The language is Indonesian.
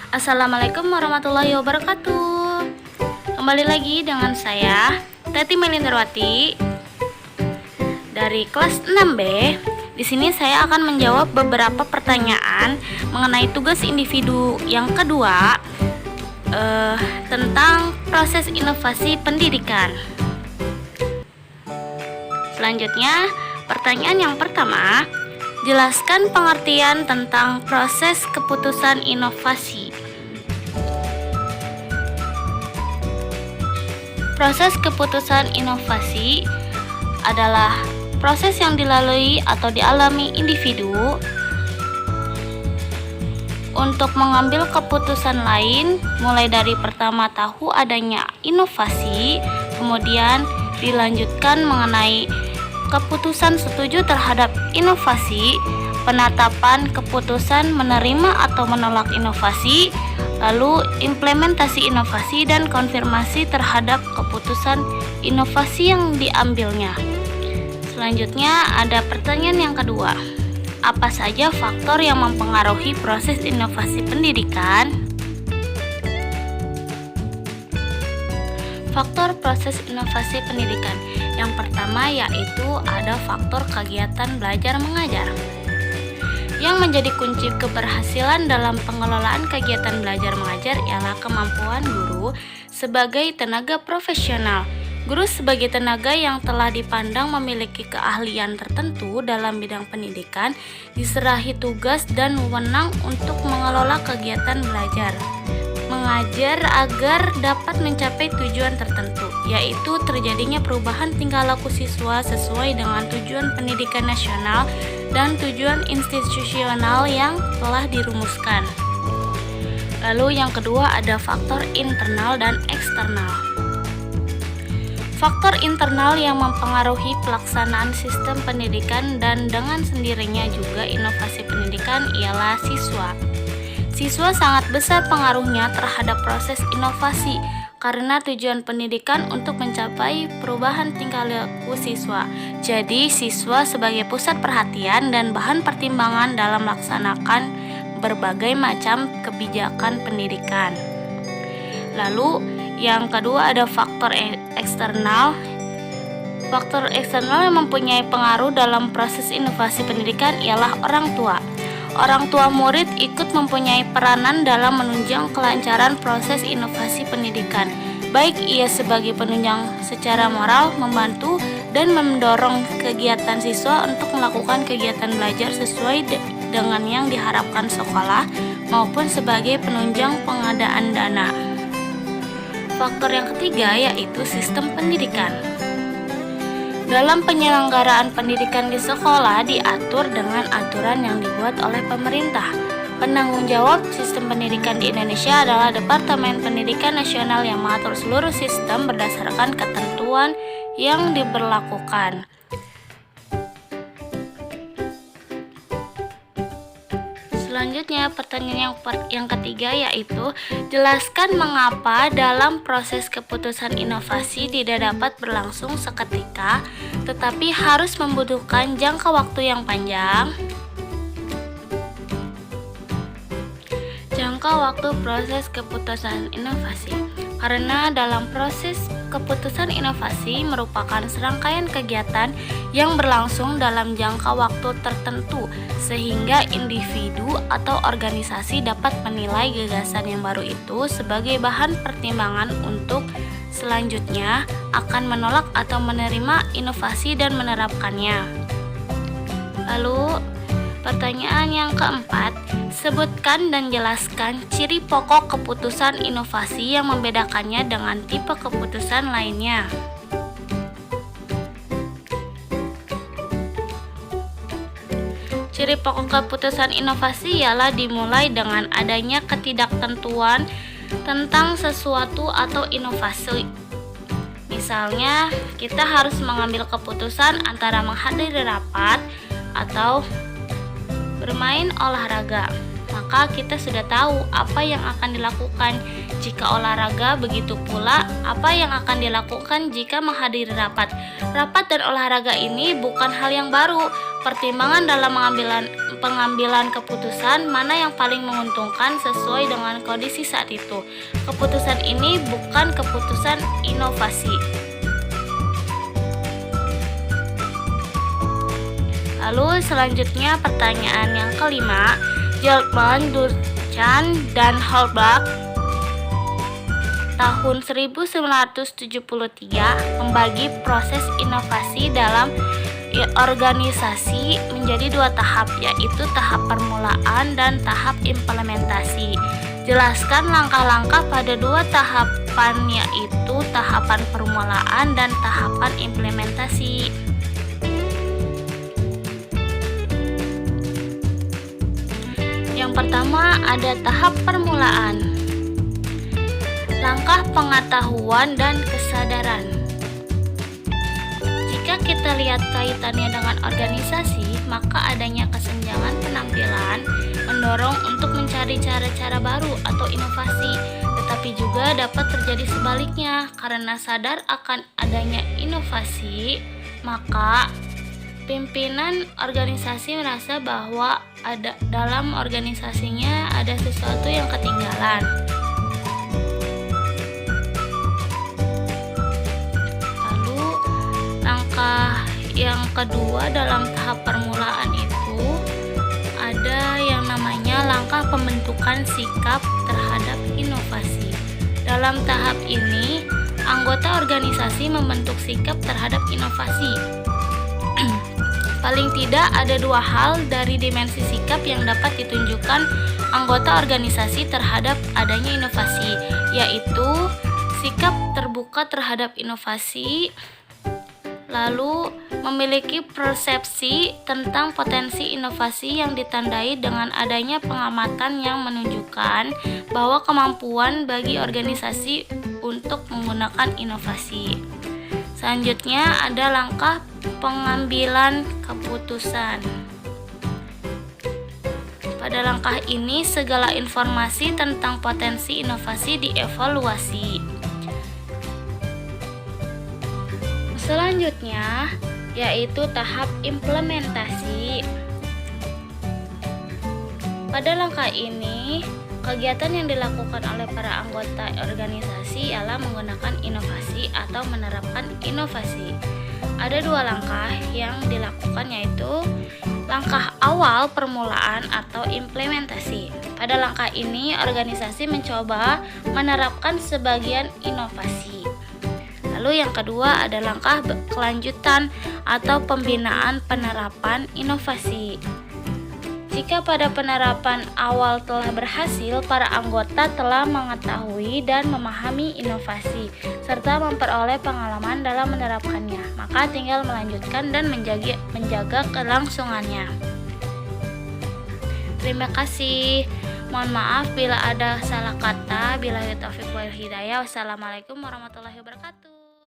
Assalamualaikum warahmatullahi wabarakatuh. Kembali lagi dengan saya, Teti Melindarwati dari kelas 6B. Di sini saya akan menjawab beberapa pertanyaan mengenai tugas individu yang kedua tentang proses inovasi pendidikan. Selanjutnya, pertanyaan yang pertama, jelaskan pengertian tentang proses keputusan inovasi. Proses keputusan inovasi adalah proses yang dilalui atau dialami individu untuk mengambil keputusan lain, mulai dari pertama tahu adanya inovasi, kemudian dilanjutkan mengenai keputusan setuju terhadap inovasi, penetapan keputusan menerima atau menolak inovasi, lalu implementasi inovasi dan konfirmasi terhadap keputusan inovasi yang diambilnya. Selanjutnya ada pertanyaan yang kedua. Apa saja faktor yang mempengaruhi proses inovasi pendidikan? Faktor proses inovasi pendidikan. Yang pertama yaitu ada faktor kegiatan belajar mengajar. Yang menjadi kunci keberhasilan dalam pengelolaan kegiatan belajar mengajar ialah kemampuan guru sebagai tenaga profesional. Guru sebagai tenaga yang telah dipandang memiliki keahlian tertentu dalam bidang pendidikan, diserahi tugas dan wewenang untuk mengelola kegiatan belajar mengajar agar dapat mencapai tujuan tertentu, yaitu terjadinya perubahan tingkah laku siswa sesuai dengan tujuan pendidikan nasional dan tujuan institusional yang telah dirumuskan. Lalu yang kedua ada faktor internal dan eksternal. Faktor internal yang mempengaruhi pelaksanaan sistem pendidikan dan dengan sendirinya juga inovasi pendidikan ialah siswa. Siswa sangat besar pengaruhnya terhadap proses inovasi karena tujuan pendidikan untuk mencapai perubahan tingkah laku siswa. Jadi, siswa sebagai pusat perhatian dan bahan pertimbangan dalam melaksanakan berbagai macam kebijakan pendidikan. Lalu, yang kedua ada faktor eksternal. Faktor eksternal yang mempunyai pengaruh dalam proses inovasi pendidikan ialah orang tua. Orang tua murid ikut mempunyai peranan dalam menunjang kelancaran proses inovasi pendidikan, baik ia sebagai penunjang secara moral, membantu dan mendorong kegiatan siswa untuk melakukan kegiatan belajar sesuai dengan yang diharapkan sekolah, maupun sebagai penunjang pengadaan dana. Faktor yang ketiga yaitu sistem pendidikan. Dalam penyelenggaraan pendidikan di sekolah diatur dengan aturan yang dibuat oleh pemerintah. Penanggung jawab sistem pendidikan di Indonesia adalah Departemen Pendidikan Nasional yang mengatur seluruh sistem berdasarkan ketentuan yang diberlakukan. Selanjutnya pertanyaan yang ketiga yaitu jelaskan mengapa dalam proses keputusan inovasi tidak dapat berlangsung seketika tetapi harus membutuhkan jangka waktu yang panjang. Jangka waktu proses keputusan inovasi. Karena dalam proses keputusan inovasi merupakan serangkaian kegiatan yang berlangsung dalam jangka waktu tertentu sehingga individu atau organisasi dapat menilai gagasan yang baru itu sebagai bahan pertimbangan untuk selanjutnya akan menolak atau menerima inovasi dan menerapkannya. Lalu pertanyaan yang keempat, sebutkan dan jelaskan ciri pokok keputusan inovasi yang membedakannya dengan tipe keputusan lainnya. Ciri pokok keputusan inovasi ialah dimulai dengan adanya ketidaktentuan tentang sesuatu atau inovasi. Misalnya, kita harus mengambil keputusan antara menghadiri rapat atau bermain olahraga. maka kita sudah tahu apa yang akan dilakukan jika olahraga, begitu pula apa yang akan dilakukan jika menghadiri rapat. Rapat dan olahraga ini bukan hal yang baru. Pertimbangan dalam pengambilan keputusan mana yang paling menguntungkan sesuai dengan kondisi saat itu. Keputusan ini bukan keputusan inovasi. Lalu selanjutnya pertanyaan yang kelima, Gelman, Durkheim, dan Holbach tahun 1973 membagi proses inovasi dalam organisasi menjadi dua tahap, yaitu tahap permulaan dan tahap implementasi. Jelaskan langkah-langkah pada dua tahapan, yaitu tahapan permulaan dan tahapan implementasi. Yang pertama ada tahap permulaan. Langkah pengetahuan dan kesadaran. Jika kita lihat kaitannya dengan organisasi, maka adanya kesenjangan penampilan mendorong untuk mencari cara-cara baru atau inovasi, tetapi juga dapat terjadi sebaliknya. Karena sadar akan adanya inovasi, maka pimpinan organisasi merasa bahwa dalam organisasinya ada sesuatu yang ketinggalan. Lalu langkah yang kedua dalam tahap permulaan itu ada yang namanya langkah pembentukan sikap terhadap inovasi. Dalam tahap ini, anggota organisasi membentuk sikap terhadap inovasi. Paling tidak ada dua hal dari dimensi sikap yang dapat ditunjukkan anggota organisasi terhadap adanya inovasi, yaitu sikap terbuka terhadap inovasi, lalu memiliki persepsi tentang potensi inovasi yang ditandai dengan adanya pengamatan yang menunjukkan bahwa kemampuan bagi organisasi untuk menggunakan inovasi. Selanjutnya ada langkah pengambilan keputusan. Pada langkah ini, segala informasi tentang potensi inovasi dievaluasi. Selanjutnya, yaitu tahap implementasi. Pada langkah ini, kegiatan yang dilakukan oleh para anggota organisasi ialah menggunakan inovasi atau menerapkan inovasi. Ada dua langkah yang dilakukan, yaitu langkah awal permulaan atau implementasi. Pada langkah ini, organisasi mencoba menerapkan sebagian inovasi. Lalu yang kedua ada langkah kelanjutan atau pembinaan penerapan inovasi. Jika pada penerapan awal telah berhasil, para anggota telah mengetahui dan memahami inovasi, serta memperoleh pengalaman dalam menerapkannya, maka tinggal melanjutkan dan menjaga kelangsungannya. Terima kasih. Mohon maaf bila ada salah kata. Billahi taufiq wal hidayah. Wassalamualaikum warahmatullahi wabarakatuh.